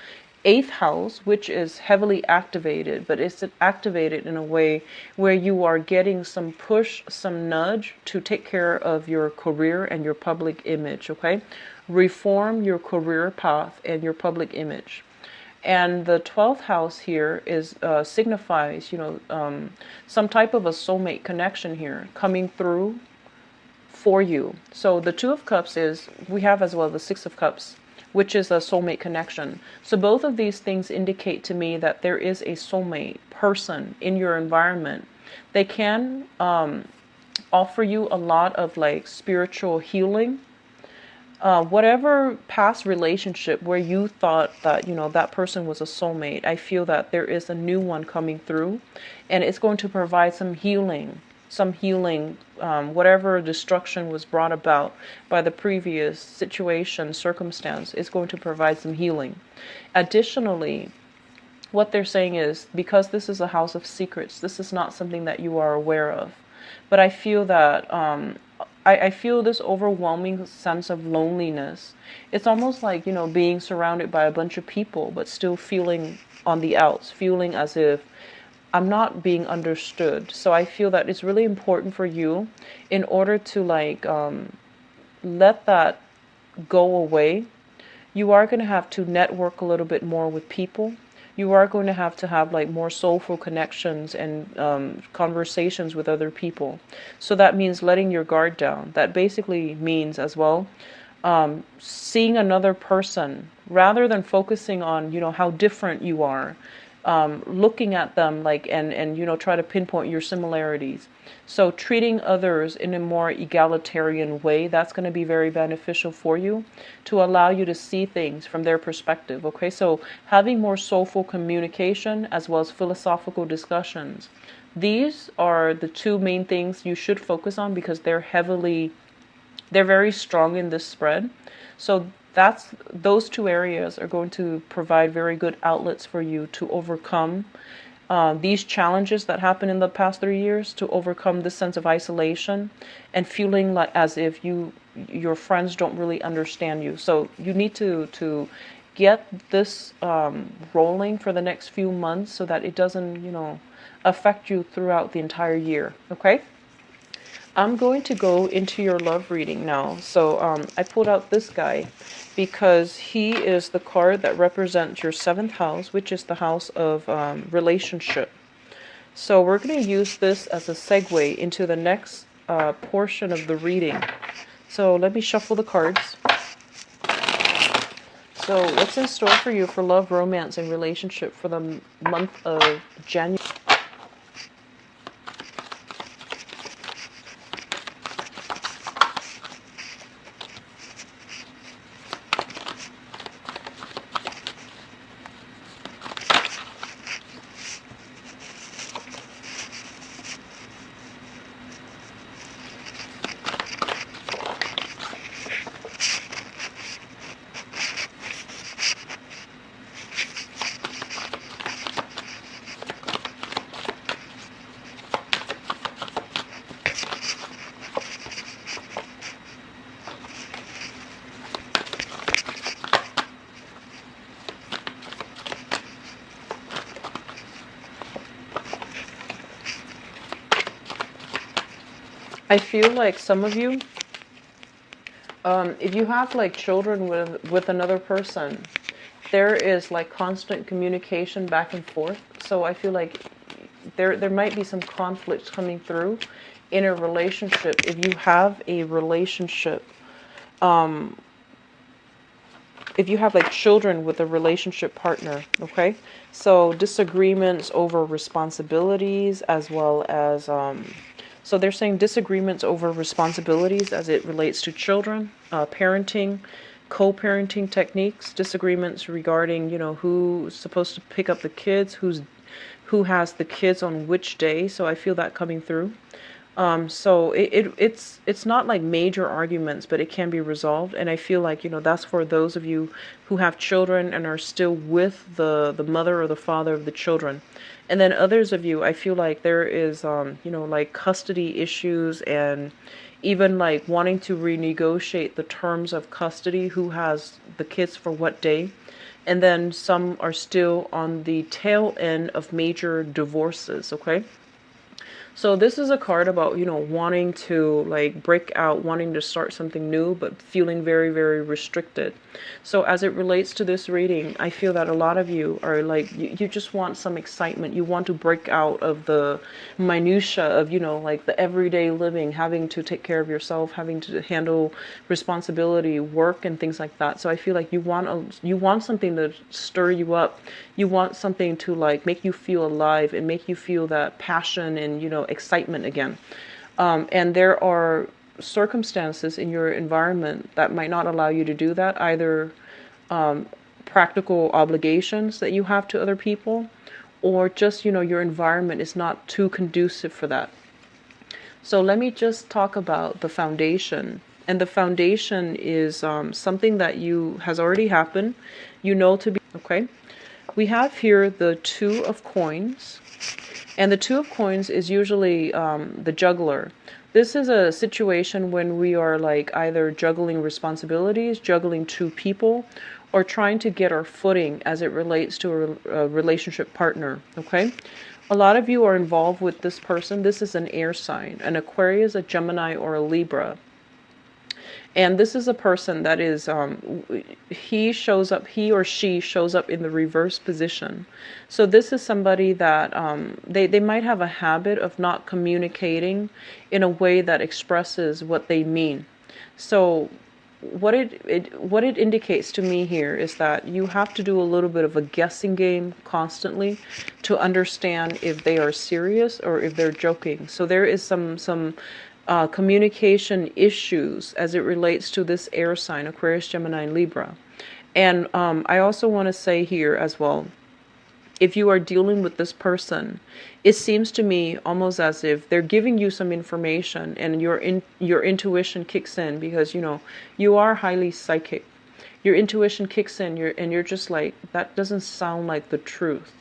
[SPEAKER 1] 8th house, which is heavily activated, but it's activated in a way where you are getting some push, some nudge to take care of your career and your public image, okay? Reform your career path and your public image. And the 12th house here is signifies, some type of a soulmate connection here coming through for you. So the 2 of Cups we have as well the 6 of Cups, which is a soulmate connection. So both of these things indicate to me that there is a soulmate person in your environment. They can offer you a lot of like spiritual healing. Whatever past relationship where you thought that, that person was a soulmate, I feel that there is a new one coming through, and it's going to provide some healing, whatever destruction was brought about by the previous situation, circumstance, is going to provide some healing. Additionally, what they're saying is, because this is a house of secrets, this is not something that you are aware of. But I feel that I feel this overwhelming sense of loneliness. It's almost like, you know, being surrounded by a bunch of people, but still feeling on the outs, feeling as if I'm not being understood. So I feel that it's really important for you, in order to like let that go away. You are going to have to network a little bit more with people. You are going to have like more soulful connections and conversations with other people. So that means letting your guard down. That basically means as well seeing another person rather than focusing on, you know, how different you are. Looking at them like and you know, try to pinpoint your similarities. So treating others in a more egalitarian way, that's going to be very beneficial for you, to allow you to see things from their perspective. Okay, so having more soulful communication as well as philosophical discussions, these are the two main things you should focus on, because they're very strong in this spread. So those two areas are going to provide very good outlets for you to overcome these challenges that happened in the past 3 years, to overcome this sense of isolation and feeling like as if your friends don't really understand you. So you need to get this rolling for the next few months, so that it doesn't, you know, affect you throughout the entire year. Okay. I'm going to go into your love reading now. So I pulled out this guy because he is the card that represents your 7th house, which is the house of relationship. So we're going to use this as a segue into the next portion of the reading. So let me shuffle the cards. So what's in store for you for love, romance, and relationship for the month of January? I feel like some of you, if you have like children with another person, there is like constant communication back and forth. So I feel like there might be some conflicts coming through in a relationship. If you have a relationship, if you have like children with a relationship partner, okay? So disagreements over responsibilities, as well as so they're saying disagreements over responsibilities as it relates to children, parenting, co-parenting techniques, disagreements regarding, you know, who's supposed to pick up the kids, who has the kids on which day. So I feel that coming through. So it's not like major arguments, but it can be resolved. And I feel like, you know, that's for those of you who have children and are still with the mother or the father of the children. And then others of you, I feel like there is, you know, like custody issues, and even like wanting to renegotiate the terms of custody, who has the kids for what day. And then some are still on the tail end of major divorces, okay? So this is a card about, you know, wanting to like break out, wanting to start something new, but feeling very, very restricted. So as it relates to this reading, I feel that a lot of you are like, you just want some excitement. You want to break out of the minutia of, you know, like the everyday living, having to take care of yourself, having to handle responsibility, work, and things like that. So I feel like you want something to stir you up. You want something to like make you feel alive and make you feel that passion and, you know, excitement again. And there are circumstances in your environment that might not allow you to do that, either practical obligations that you have to other people, or just, you know, your environment is not too conducive for that. So let me just talk about the foundation. And the foundation is something that has already happened, you know, to be okay. We have here the 2 of coins. And the 2 of coins is usually the juggler. This is a situation when we are like either juggling responsibilities, juggling two people, or trying to get our footing as it relates to a relationship partner, okay? A lot of you are involved with this person. This is an air sign, an Aquarius, a Gemini, or a Libra. And this is a person that is, he or she shows up in the reverse position. So this is somebody that they might have a habit of not communicating in a way that expresses what they mean. So what it indicates to me here is that you have to do a little bit of a guessing game constantly to understand if they are serious or if they're joking. So there is some communication issues as it relates to this air sign, Aquarius, Gemini, and Libra. And I also want to say here as well, if you are dealing with this person, it seems to me almost as if they're giving you some information and your intuition kicks in, because you are highly psychic. Your intuition kicks in, you're just like, that doesn't sound like the truth.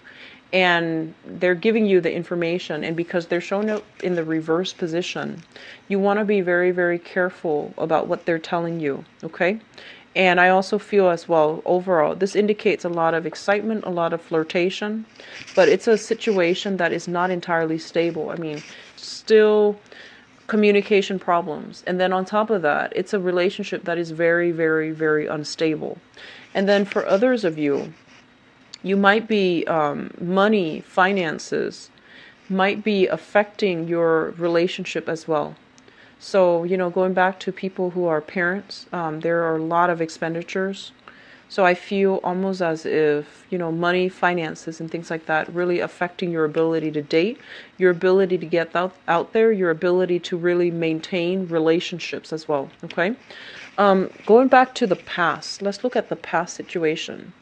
[SPEAKER 1] And they're giving you the information, and because they're showing up in the reverse position, you want to be very, very careful about what they're telling you, okay? And I also feel as well, overall, this indicates a lot of excitement, a lot of flirtation, but it's a situation that is not entirely stable. I mean, still communication problems. And then on top of that, it's a relationship that is very, very, very unstable. And then for others of you, you might be, money, finances, might be affecting your relationship as well. So, going back to people who are parents, there are a lot of expenditures. So I feel almost as if, money, finances, and things like that really affecting your ability to date, your ability to get out there, your ability to really maintain relationships as well, okay? Going back to the past, let's look at the past situation.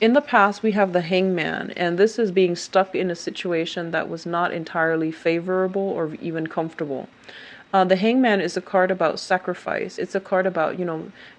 [SPEAKER 1] In the past, we have the Hangman, and this is being stuck in a situation that was not entirely favorable or even comfortable. The Hangman is a card about sacrifice. It's a card about,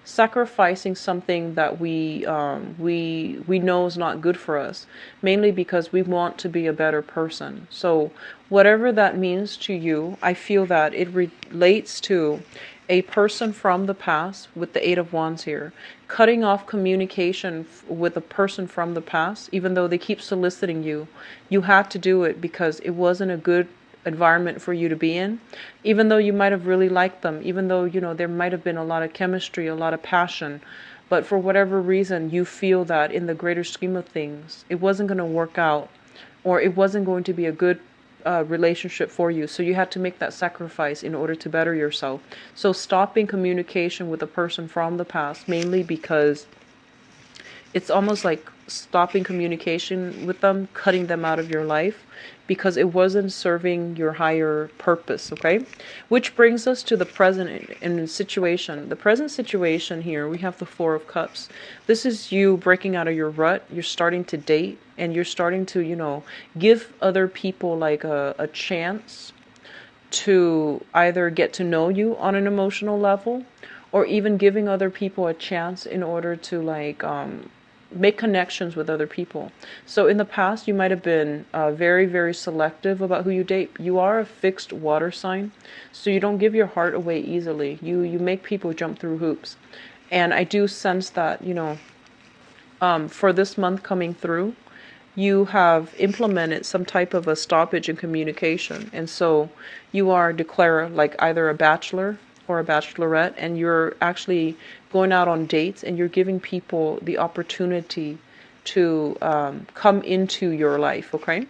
[SPEAKER 1] sacrificing something that we know is not good for us, mainly because we want to be a better person. So whatever that means to you, I feel that it relates to a person from the past with the Eight of Wands here, cutting off communication with a person from the past, even though they keep soliciting you. You had to do it because it wasn't a good environment for you to be in, even though you might have really liked them, even though, there might have been a lot of chemistry, a lot of passion, but for whatever reason, you feel that in the greater scheme of things, it wasn't going to work out, or it wasn't going to be a good relationship for you. So you had to make that sacrifice in order to better yourself. So stopping communication with a person from the past, mainly because it's almost like stopping communication with them, cutting them out of your life, because it wasn't serving your higher purpose, okay? Which brings us to the present in situation. The present situation here, we have the Four of Cups. This is you breaking out of your rut. You're starting to date, and you're starting to, give other people like a chance to either get to know you on an emotional level, or even giving other people a chance in order to like make connections with other people. So in the past, you might have been very, very selective about who you date. You are a fixed water sign, so you don't give your heart away easily. You make people jump through hoops. And I do sense that, for this month coming through, you have implemented some type of a stoppage in communication. And so you are declared like either a bachelor or a bachelorette, and you're actually going out on dates, and you're giving people the opportunity to come into your life, okay?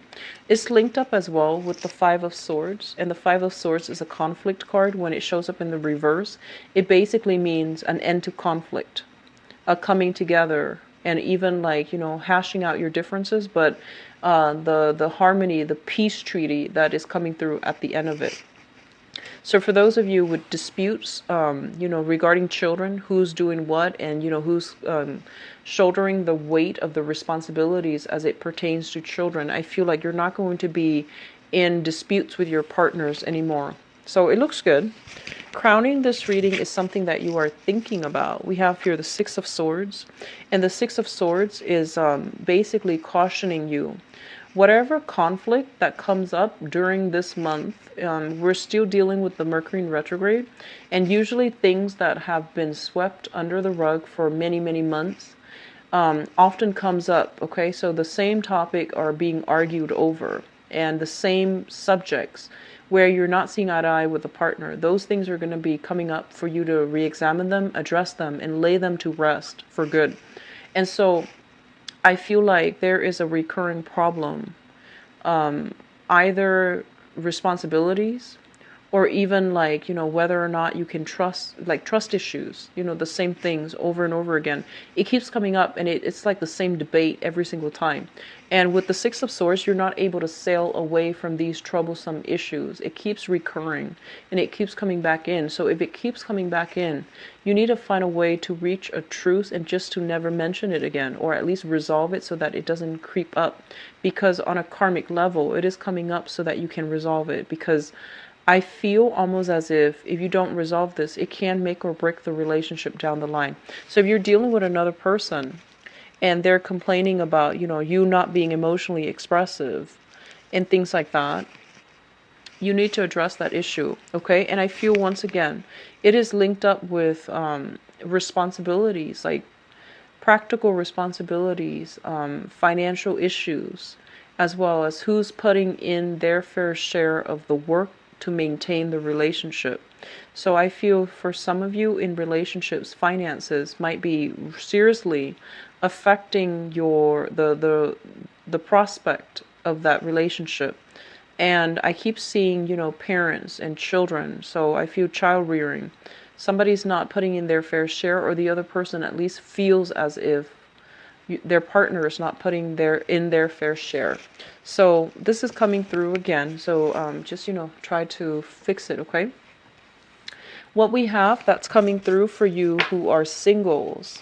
[SPEAKER 1] It's linked up as well with the Five of Swords, and the Five of Swords is a conflict card. When it shows up in the reverse, it basically means an end to conflict, a coming together, and even like, hashing out your differences, but the harmony, the peace treaty that is coming through at the end of it. So for those of you with disputes, regarding children, who's doing what, and, who's shouldering the weight of the responsibilities as it pertains to children, I feel like you're not going to be in disputes with your partners anymore. So it looks good. Crowning this reading is something that you are thinking about. We have here the Six of Swords, and the Six of Swords is basically cautioning you whatever conflict that comes up during this month, we're still dealing with the Mercury in retrograde, and usually things that have been swept under the rug for many, many months often comes up. Okay, so the same topic are being argued over, and the same subjects where you're not seeing eye to eye with a partner, those things are going to be coming up for you to re-examine them, address them, and lay them to rest for good. And so I feel like there is a recurring problem, either responsibilities or even like, whether or not you can trust, like trust issues, the same things over and over again. It keeps coming up, and it's like the same debate every single time. And with the Six of Swords, you're not able to sail away from these troublesome issues. It keeps recurring, and it keeps coming back in. So if it keeps coming back in, you need to find a way to reach a truce and just to never mention it again, or at least resolve it so that it doesn't creep up. Because on a karmic level, it is coming up so that you can resolve it. Because I feel almost as if you don't resolve this, it can make or break the relationship down the line. So if you're dealing with another person and they're complaining about, you not being emotionally expressive and things like that, you need to address that issue, okay? And I feel, once again, it is linked up with responsibilities, like practical responsibilities, financial issues, as well as who's putting in their fair share of the work to maintain the relationship. So I feel for some of you in relationships, finances might be seriously affecting the prospect of that relationship. And I keep seeing, parents and children. So I feel child rearing. Somebody's not putting in their fair share, or the other person at least feels as if their partner is not putting in their fair share. So this is coming through again. So just, try to fix it, okay? What we have that's coming through for you who are singles,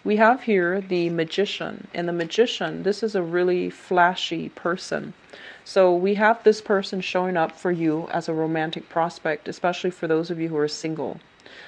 [SPEAKER 1] we have here the Magician. And the Magician, this is a really flashy person. So we have this person showing up for you as a romantic prospect, especially for those of you who are single.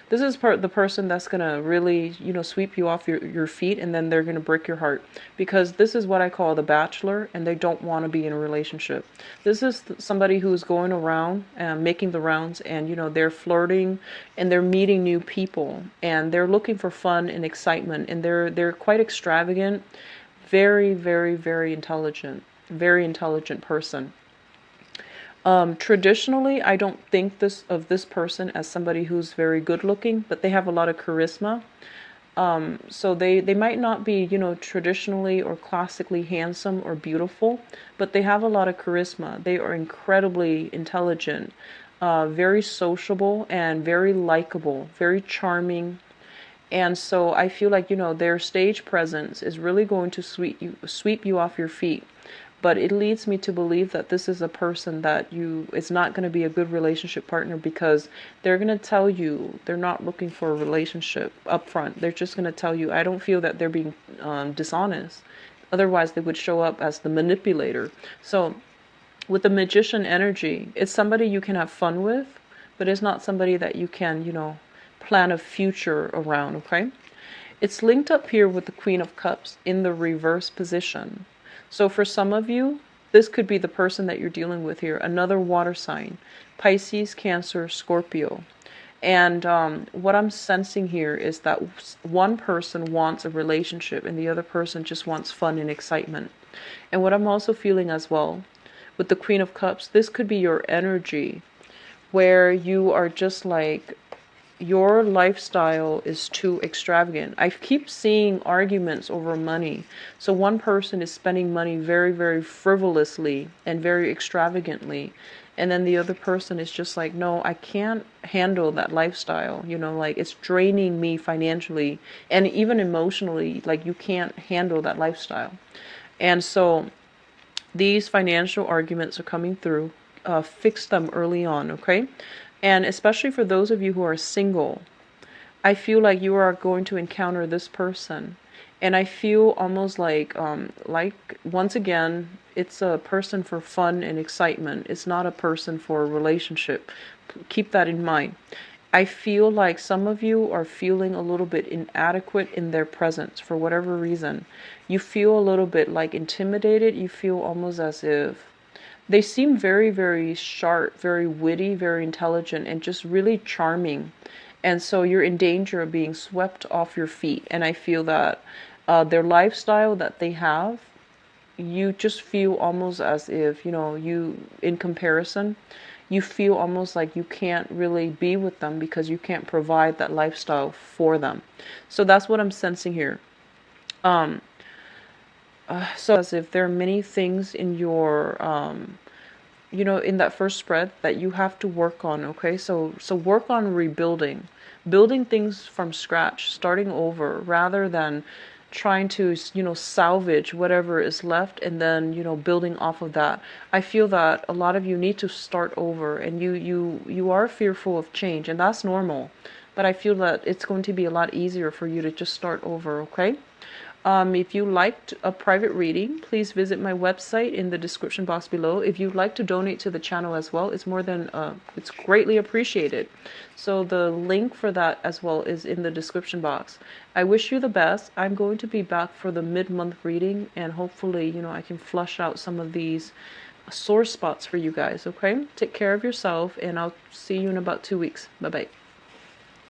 [SPEAKER 1] This is the person that's going to really, sweep you off your feet, and then they're going to break your heart. Because this is what I call the bachelor, and they don't want to be in a relationship. This is somebody who's going around and making the rounds, and, they're flirting, and they're meeting new people, and they're looking for fun and excitement, and they're quite extravagant, very, very, very intelligent person. Traditionally, I don't think of this person as somebody who's very good looking, but they have a lot of charisma. So they might not be, traditionally or classically handsome or beautiful, but they have a lot of charisma. They are incredibly intelligent, very sociable, and very likable, very charming. And so I feel like, their stage presence is really going to sweep you off your feet. But it leads me to believe that this is a person that is not going to be a good relationship partner, because they're going to tell you they're not looking for a relationship up front. They're just going to tell you, I don't feel that they're being dishonest. Otherwise, they would show up as the manipulator. So with the Magician energy, it's somebody you can have fun with, but it's not somebody that you can, plan a future around, okay? It's linked up here with the Queen of Cups in the reverse position. So for some of you, this could be the person that you're dealing with here, another water sign, Pisces, Cancer, Scorpio. And what I'm sensing here is that one person wants a relationship and the other person just wants fun and excitement. And what I'm also feeling as well with the Queen of Cups, this could be your energy where you are just like, your lifestyle is too extravagant. I keep seeing arguments over money. So one person is spending money very, very frivolously and very extravagantly. And then the other person is just like, no, I can't handle that lifestyle. Like it's draining me financially and even emotionally. Like you can't handle that lifestyle. And so these financial arguments are coming through. Fix them early on, okay? And especially for those of you who are single, I feel like you are going to encounter this person. And I feel almost like once again, it's a person for fun and excitement. It's not a person for a relationship. Keep that in mind. I feel like some of you are feeling a little bit inadequate in their presence for whatever reason. You feel a little bit like intimidated. You feel almost as if they seem very, very sharp, very witty, very intelligent, and just really charming. And so you're in danger of being swept off your feet. And I feel that their lifestyle that they have, you just feel almost as if, you, in comparison, you feel almost like you can't really be with them because you can't provide that lifestyle for them. So that's what I'm sensing here. So as if there are many things in your, in that first spread that you have to work on. Okay, so work on rebuilding, building things from scratch, starting over, rather than trying to salvage whatever is left and then building off of that. I feel that a lot of you need to start over, and you are fearful of change, and that's normal, but I feel that it's going to be a lot easier for you to just start over. Okay. If you liked a private reading, please visit my website in the description box below. If you'd like to donate to the channel as well, it's greatly appreciated. So the link for that as well is in the description box. I wish you the best. I'm going to be back for the mid-month reading, and hopefully, I can flush out some of these sore spots for you guys. Okay? Take care of yourself, and I'll see you in about 2 weeks. Bye-bye.